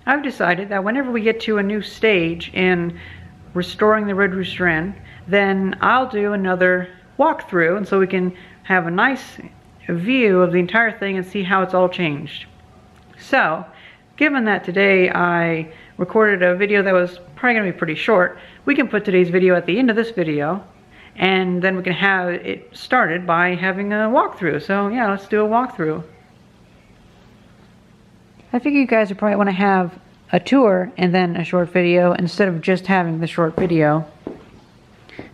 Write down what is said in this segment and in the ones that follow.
I've decided that whenever we get to a new stage in restoring the Red Rooster Inn, then I'll do another walkthrough, and so we can have a nice view of the entire thing and see how it's all changed. So, given that today I recorded a video that was probably going to be pretty short, we can put today's video at the end of this video, and then we can have it started by having a walkthrough. So yeah, let's do a walkthrough. I figure you guys would probably want to have a tour and then a short video instead of just having the short video.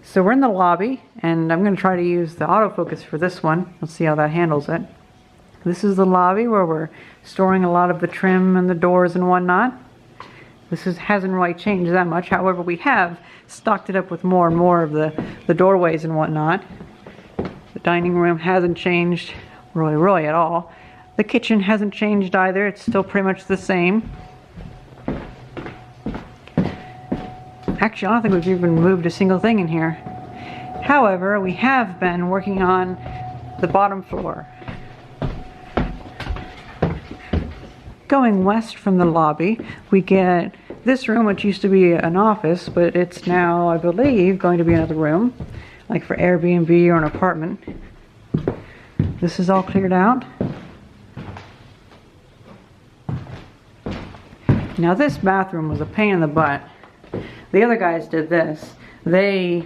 So we're in the lobby, and I'm going to try to use the autofocus for this one. Let's see how that handles it. This is the lobby where we're storing a lot of the trim and the doors and whatnot. This hasn't really changed that much. However, we have stocked it up with more and more of the doorways and whatnot. The dining room hasn't changed really at all. The kitchen hasn't changed either. It's still pretty much the same. Actually, I don't think we've even moved a single thing in here. However, we have been working on the bottom floor. Going west from the lobby, we get this room, which used to be an office, but it's now, I believe, going to be another room, like for Airbnb or an apartment. This is all cleared out. Now this bathroom was a pain in the butt. The other guys did this. They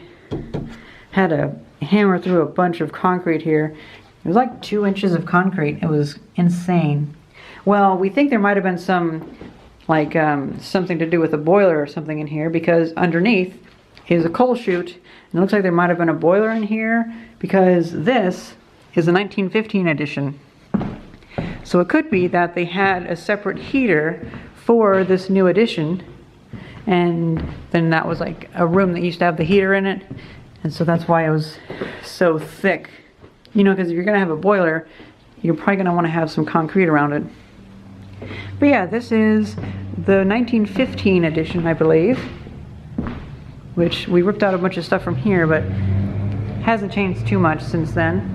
had to hammer through a bunch of concrete here. It was like 2 inches of concrete. It was insane. Well, we think there might have been some, like, something to do with a boiler or something in here, because underneath is a coal chute, and it looks like there might have been a boiler in here, because this is a 1915 edition. So it could be that they had a separate heater for this new edition, and then that was like a room that used to have the heater in it, and so that's why it was so thick. You know, because if you're going to have a boiler, you're probably going to want to have some concrete around it. But yeah, this is the 1915 edition, I believe, which we ripped out a bunch of stuff from here, but hasn't changed too much since then.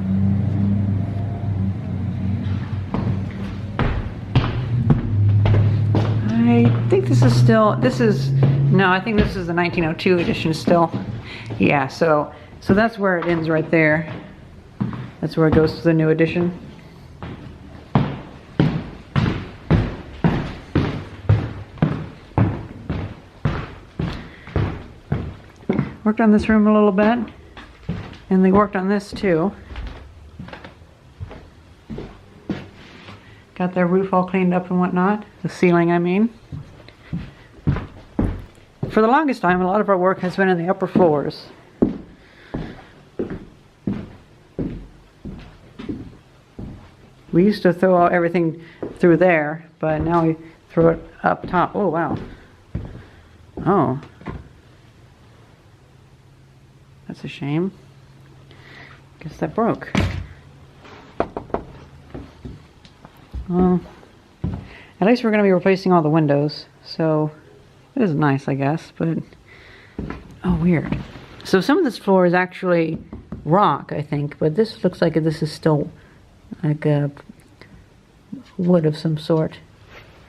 I think this is still, no, I think this is the 1902 edition still. Yeah, so that's where it ends right there. That's where it goes to the new edition. Worked on this room a little bit, and they worked on this too. Got their roof all cleaned up and whatnot. The ceiling, I mean. For the longest time, a lot of our work has been in the upper floors. We used to throw everything through there, but now we throw it up top. Oh, wow. Oh. That's a shame. Guess that broke. Well, at least we're going to be replacing all the windows, so it is nice, I guess, but oh, weird. So some of this floor is actually rock, I think, but this looks like this is still like a wood of some sort.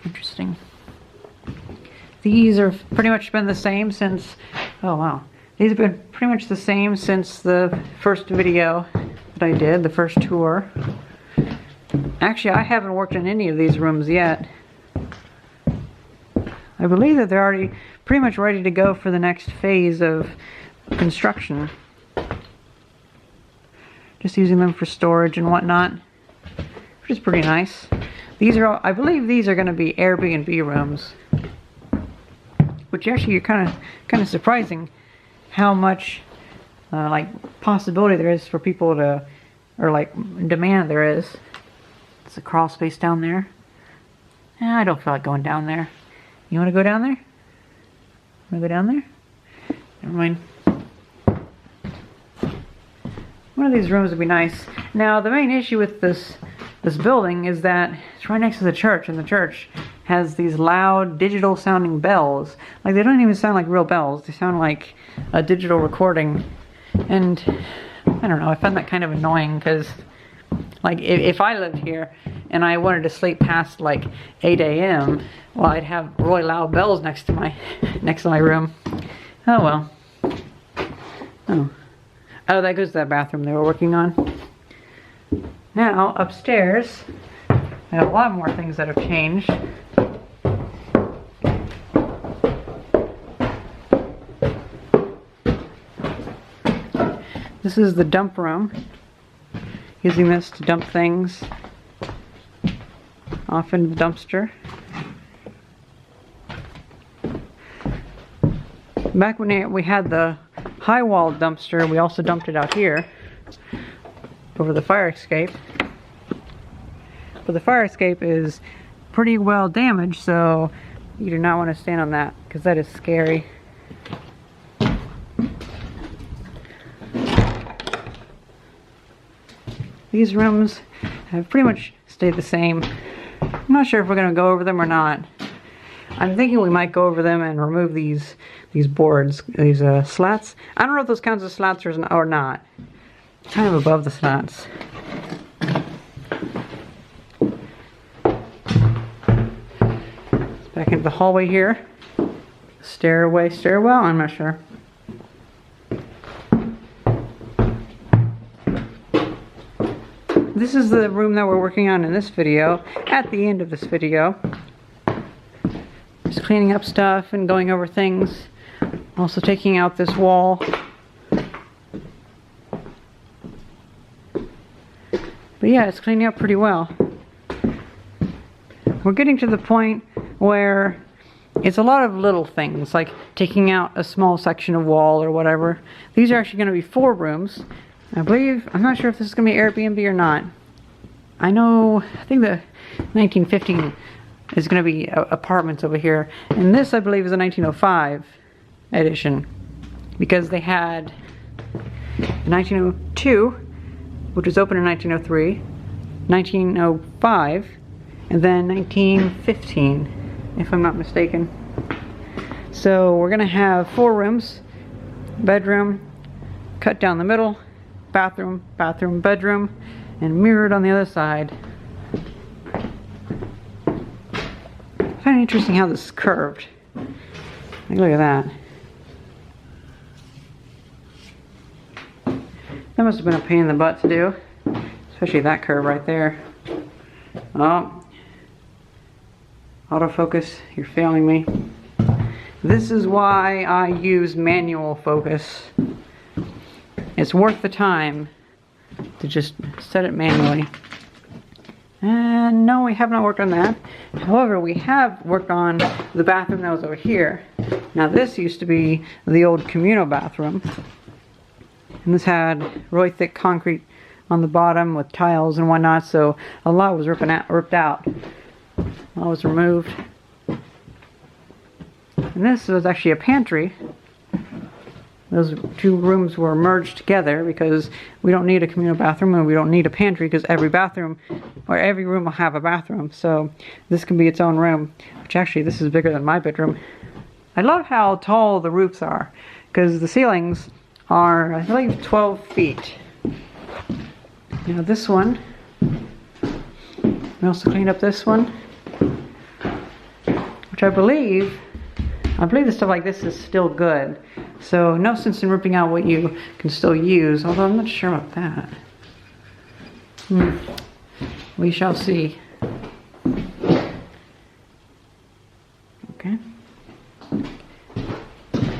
Interesting. These are pretty much been the same since, oh wow. These have been pretty much the same since the first video that I did, the first tour. Actually, I haven't worked in any of these rooms yet. I believe that they're already pretty much ready to go for the next phase of construction. Just using them for storage and whatnot, which is pretty nice. These are all, I believe these are going to be Airbnb rooms, which actually are kind of surprising how much like possibility there is for people to, or like demand there is. It's a crawl space down there. I don't feel like going down there. You want to go down there? Want to go down there? Never mind. One of these rooms would be nice. Now the main issue with this building is that it's right next to the church, and the church has these loud digital sounding bells. Like, they don't even sound like real bells. They sound like a digital recording. And I don't know, I find that kind of annoying because Like if I lived here and I wanted to sleep past like 8 a.m., well, I'd have really loud bells next to my room. Oh well. Oh, that goes to that bathroom they were working on. Now upstairs, I have a lot more things that have changed. This is the dump room. Using this to dump things off into the dumpster. Back when we had the high wall dumpster, we also dumped it out here over the fire escape. But the fire escape is pretty well damaged, so you do not want to stand on that because that is scary. These rooms have pretty much stayed the same. I'm not sure if we're going to go over them or not. I'm thinking we might go over them and remove these boards, these slats. I don't know if those count as slats or not. Kind of above the slats. Back into the hallway here. Stairwell, I'm not sure. This is the room that we're working on in this video, at the end of this video. Just cleaning up stuff and going over things. Also taking out this wall. But yeah, it's cleaning up pretty well. We're getting to the point where it's a lot of little things, like taking out a small section of wall or whatever. These are actually going to be 4 rooms. I believe, I'm not sure if this is going to be Airbnb or not. I think the 1915 is going to be apartments over here. And this, I believe, is a 1905 edition. Because they had 1902, which was opened in 1903, 1905, and then 1915, if I'm not mistaken. So we're going to have 4 rooms, bedroom, cut down the middle, bathroom, bedroom, and mirrored on the other side. I find it interesting how this is curved. Look at that. That must have been a pain in the butt to do, especially that curve right there. Oh, autofocus, you're failing me. This is why I use manual focus. It's worth the time to just set it manually. And no, we have not worked on that. However, we have worked on the bathroom that was over here. Now this used to be the old communal bathroom. And this had really thick concrete on the bottom with tiles and whatnot, so a lot was ripped out. A lot was removed. And this was actually a pantry. Those 2 rooms were merged together because we don't need a communal bathroom and we don't need a pantry because every bathroom or every room will have a bathroom. So this can be its own room, which actually this is bigger than my bedroom. I love how tall the roofs are because the ceilings are, I believe, 12 feet. Now this one, we also cleaned up this one, which I believe the stuff like this is still good. So no sense in ripping out what you can still use, although I'm not sure about that. We shall see. Okay.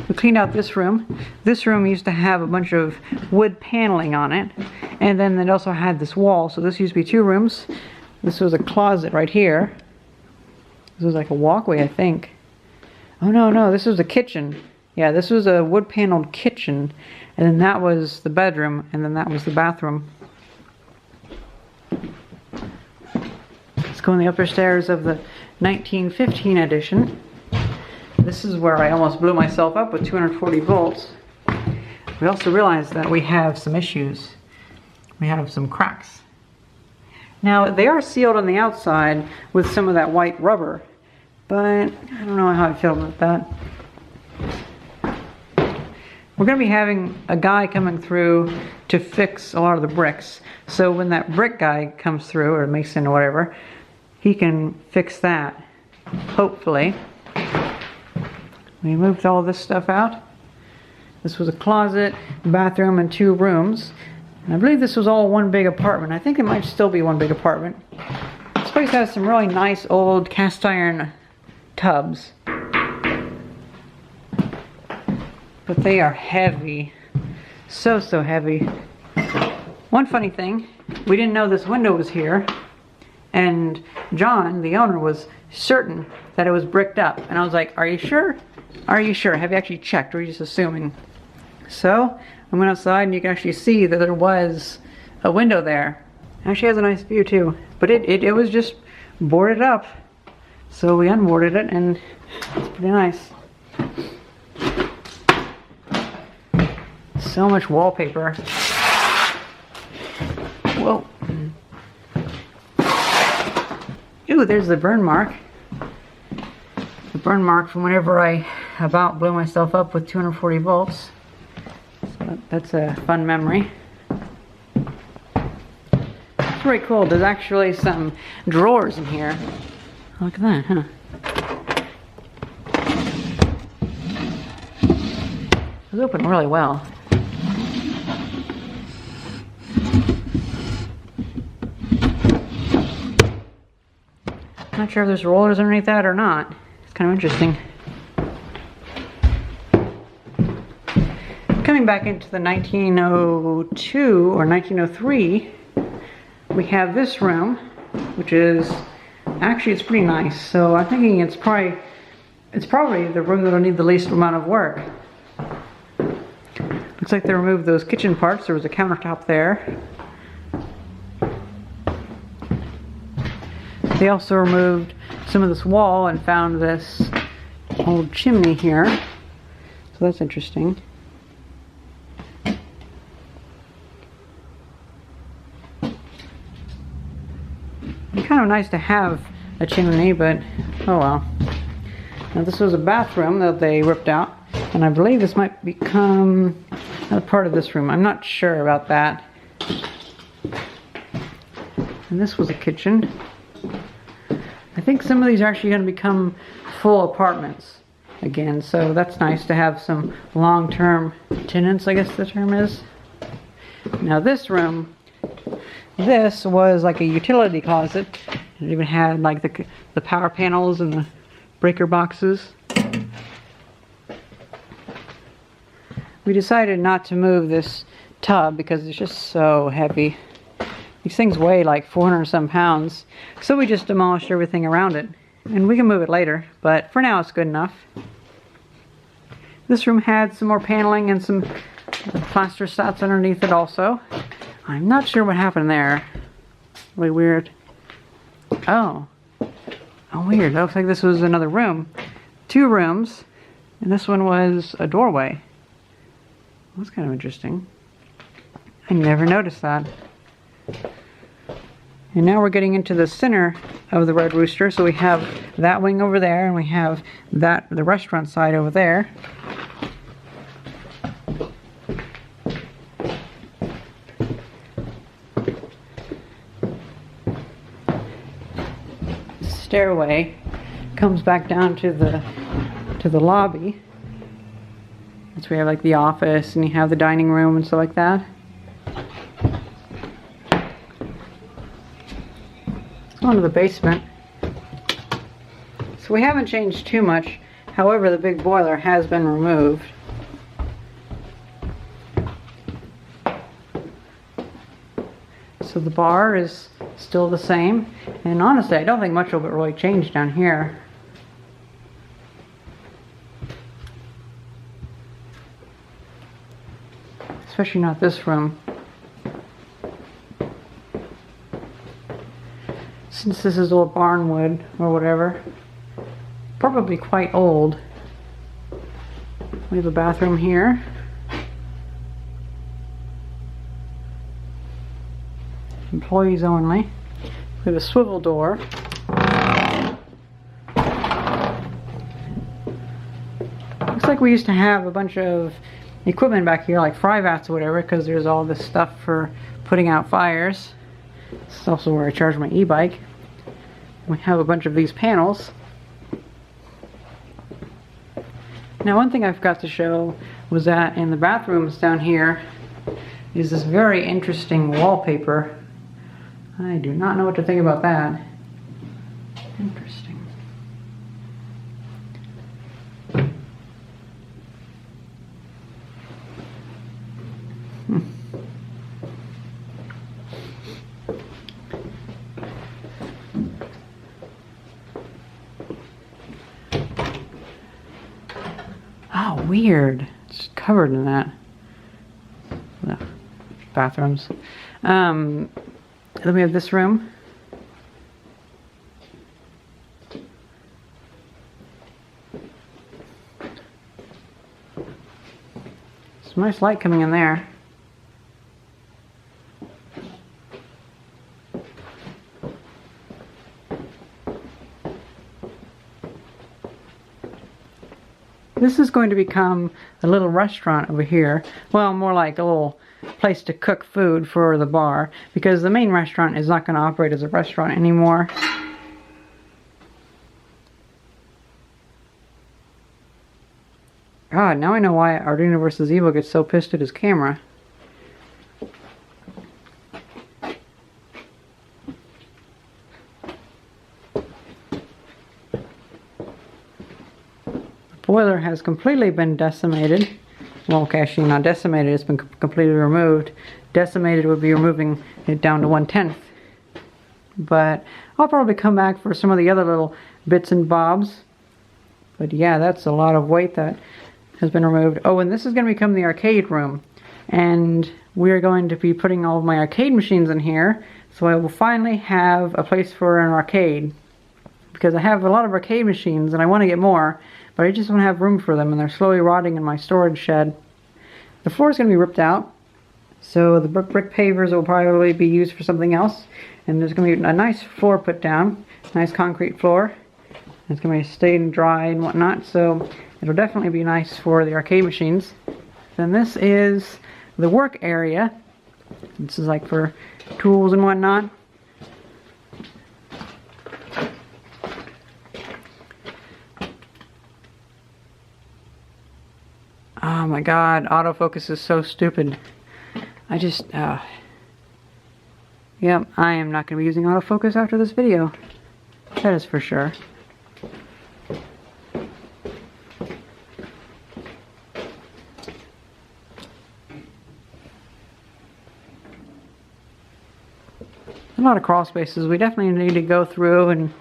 We cleaned out this room. This room used to have a bunch of wood paneling on it. And then it also had this wall. So this used to be 2 rooms. This was a closet right here. This was like a walkway, I think. Oh no, this was a kitchen. Yeah, this was a wood paneled kitchen. And then that was the bedroom. And then that was the bathroom. Let's go in the upper stairs of the 1915 edition. This is where I almost blew myself up with 240 volts. We also realized that we have some issues. We have some cracks. Now, they are sealed on the outside with some of that white rubber, but I don't know how I feel about that. we're going to be having a guy coming through to fix a lot of the bricks. So when that brick guy comes through, or mason or whatever, he can fix that, hopefully. We moved all this stuff out. This was a closet, bathroom, and 2 rooms. And I believe this was all one big apartment. I think it might still be one big apartment. This place has some really nice old cast iron tubs. But they are heavy. So heavy. One funny thing, we didn't know this window was here. And John, the owner, was certain that it was bricked up. And I was like, are you sure? Are you sure? Have you actually checked? Or are you just assuming? So I went outside and you can actually see that there was a window there. Actually has a nice view too. But it was just boarded up. So we unboarded it and it's pretty nice. So much wallpaper. Whoa. Ooh, there's the burn mark. The burn mark from whenever I about blew myself up with 240 volts. So that's a fun memory. It's very cool. There's actually some drawers in here. Look at that, huh? It was open really well. Not sure if there's rollers underneath that or not. It's kind of interesting. Coming back into the 1902 or 1903, we have this room, which is actually it's pretty nice. So I'm thinking it's probably the room that'll need the least amount of work. Looks like they removed those kitchen parts. There was a countertop there. They also removed some of this wall and found this old chimney here. So that's interesting. It's kind of nice to have a chimney, but oh well. Now this was a bathroom that they ripped out, and I believe this might become another part of this room. I'm not sure about that. And this was a kitchen. I think some of these are actually going to become full apartments again, so that's nice to have some long-term tenants, I guess the term is. Now this room, this was like a utility closet. It even had like the power panels and the breaker boxes. We decided not to move this tub because it's just so heavy. These things weigh like 400 some pounds, so we just demolished everything around it. And we can move it later, but for now it's good enough. This room had some more paneling and some plaster slats underneath it also. I'm not sure what happened there. Really weird. Oh, weird. That looks like this was another room. 2 rooms, and this one was a doorway. That's kind of interesting. I never noticed that. And now we're getting into the center of the Red Rooster. So we have that wing over there, and we have the restaurant side over there. Stairway comes back down to the lobby. So we have like the office, and you have the dining room and stuff like that. On to the basement. So we haven't changed too much. However, the big boiler has been removed. So the bar is still the same. And honestly, I don't think much will really change down here. Especially not this room. Since this is old barnwood or whatever, probably quite old. We have a bathroom here. Employees only. We have a swivel door. Looks like we used to have a bunch of equipment back here, like fry vats or whatever, because there's all this stuff for putting out fires. This is also where I charge my e-bike. We have a bunch of these panels. Now, one thing I forgot to show was that in the bathrooms down here is this very interesting wallpaper. I do not know what to think about that. Interesting. Oh, weird. It's covered in that. No. Bathrooms. Then we have this room. Some nice light coming in there. This is going to become a little restaurant over here. Well, more like a little place to cook food for the bar, because the main restaurant is not going to operate as a restaurant anymore. God, now I know why Arduino vs. Evil gets so pissed at his camera. Boiler has completely been decimated. Well, okay, actually not decimated, it's been completely removed. Decimated would be removing it down to 1/10. But I'll probably come back for some of the other little bits and bobs. But yeah, that's a lot of weight that has been removed. Oh, and this is going to become the arcade room. And we're going to be putting all of my arcade machines in here. So I will finally have a place for an arcade. Because I have a lot of arcade machines and I want to get more. But I just don't have room for them, and they're slowly rotting in my storage shed. The floor is going to be ripped out, so the brick pavers will probably be used for something else. And there's going to be a nice floor put down, nice concrete floor. It's going to be stay and dry and whatnot, so it'll definitely be nice for the arcade machines. Then this is the work area. This is like for tools and whatnot. Oh my god, autofocus is so stupid. I just, yep, I am not going to be using autofocus after this video. That is for sure. A lot of crawl spaces. We definitely need to go through and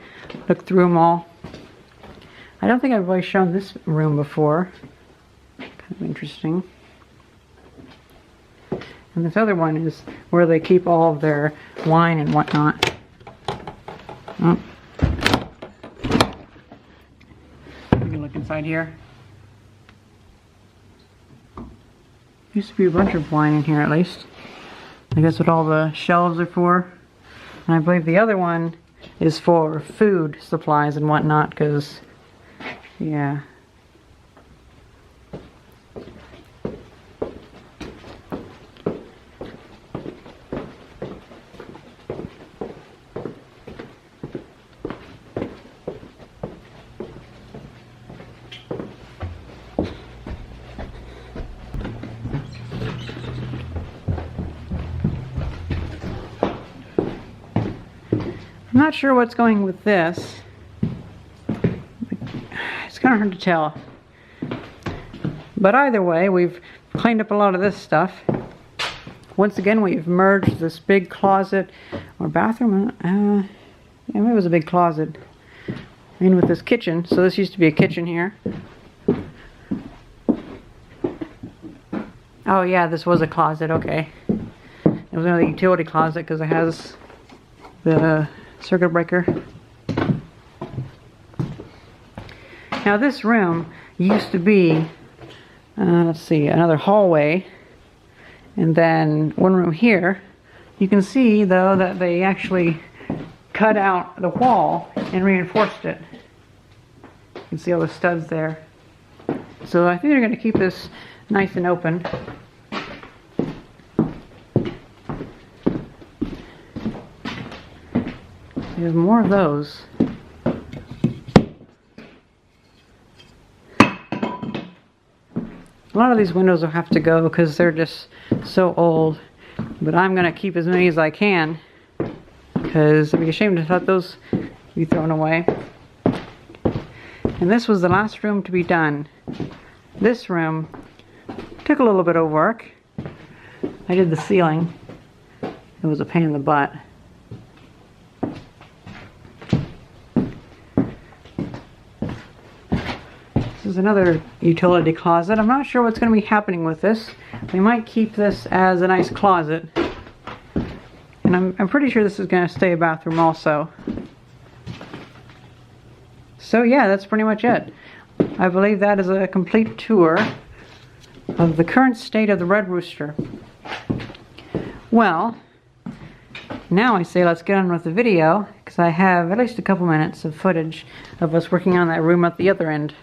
look through them all. I don't think I've really shown this room before. Kind of interesting. And this other one is where they keep all of their wine and whatnot. Oh. You can look inside here. Used to be a bunch of wine in here at least. I guess what all the shelves are for. And I believe the other one is for food supplies and whatnot, because, yeah. I'm not sure what's going with this. It's kind of hard to tell. But either way, we've cleaned up a lot of this stuff. Once again, we've merged this big closet or bathroom. Yeah, maybe it was a big closet in with this kitchen. So this used to be a kitchen here. Oh yeah, this was a closet, okay. It was another utility closet because it has the circuit breaker. Now this room used to be, let's see, another hallway, and then one room here. You can see though that they actually cut out the wall and reinforced it. You can see all the studs there. So I think they're going to keep this nice and open. There's more of those. A lot of these windows will have to go because they're just so old, but I'm going to keep as many as I can because it'd be a shame to let those be thrown away. And this was the last room to be done. This room took a little bit of work. I did the ceiling. It was a pain in the butt. This is another utility closet. I'm not sure what's going to be happening with this. We might keep this as a nice closet. And I'm pretty sure this is going to stay a bathroom also. So yeah, that's pretty much it. I believe that is a complete tour of the current state of the Red Rooster. Well, now I say let's get on with the video, because I have at least a couple minutes of footage of us working on that room at the other end.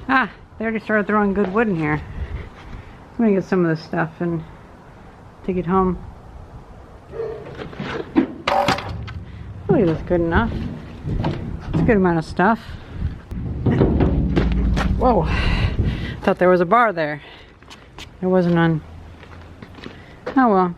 Ah, they already started throwing good wood in here. I'm gonna get some of this stuff and take it home. Oh, that's good enough. It's a good amount of stuff. Whoa, thought there was a bar there. There wasn't none. Oh well.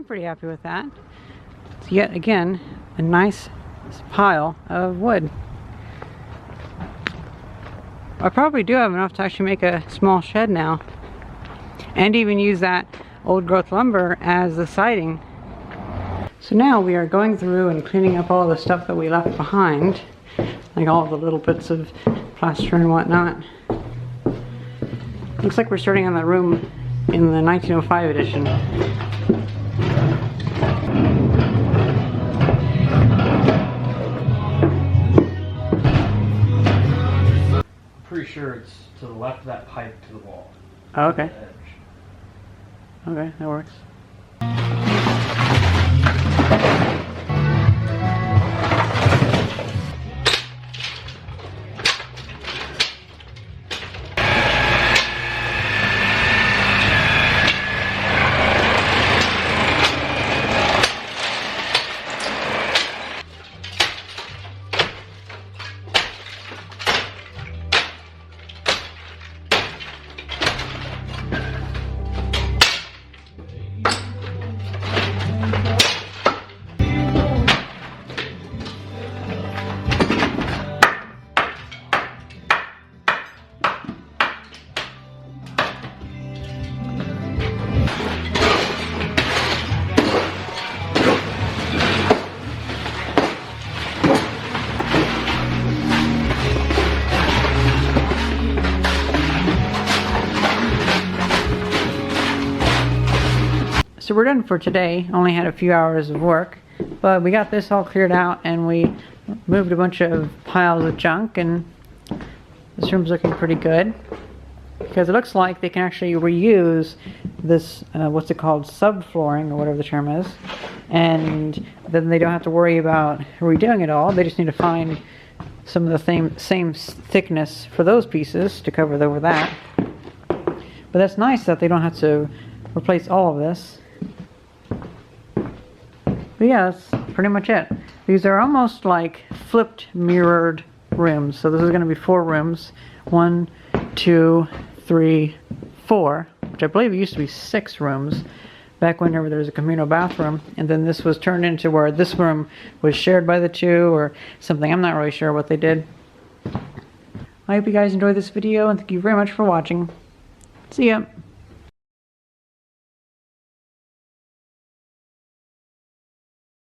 Pretty happy with that. It's yet again a nice pile of wood. I probably do have enough to actually make a small shed now, and even use that old growth lumber as the siding. So now we are going through and cleaning up all the stuff that we left behind, like all the little bits of plaster and whatnot. Looks like we're starting on that room in the 1905 edition. Pretty sure it's to the left of that pipe to the wall. Oh, okay. Okay, that works. So we're done for today. Only had a few hours of work, but we got this all cleared out and we moved a bunch of piles of junk, and this room's looking pretty good because it looks like they can actually reuse this, what's it called, subflooring or whatever the term is, and then they don't have to worry about redoing it all. They just need to find some of the same thickness for those pieces to cover over that. But that's nice that they don't have to replace all of this. But yeah, that's pretty much it. These are almost like flipped mirrored rooms. So this is going to be 4 rooms. 1, 2, 3, 4. Which I believe it used to be 6 rooms back whenever there was a communal bathroom. And then this was turned into where this room was shared by the 2 or something. I'm not really sure what they did. I hope you guys enjoyed this video and thank you very much for watching. See ya!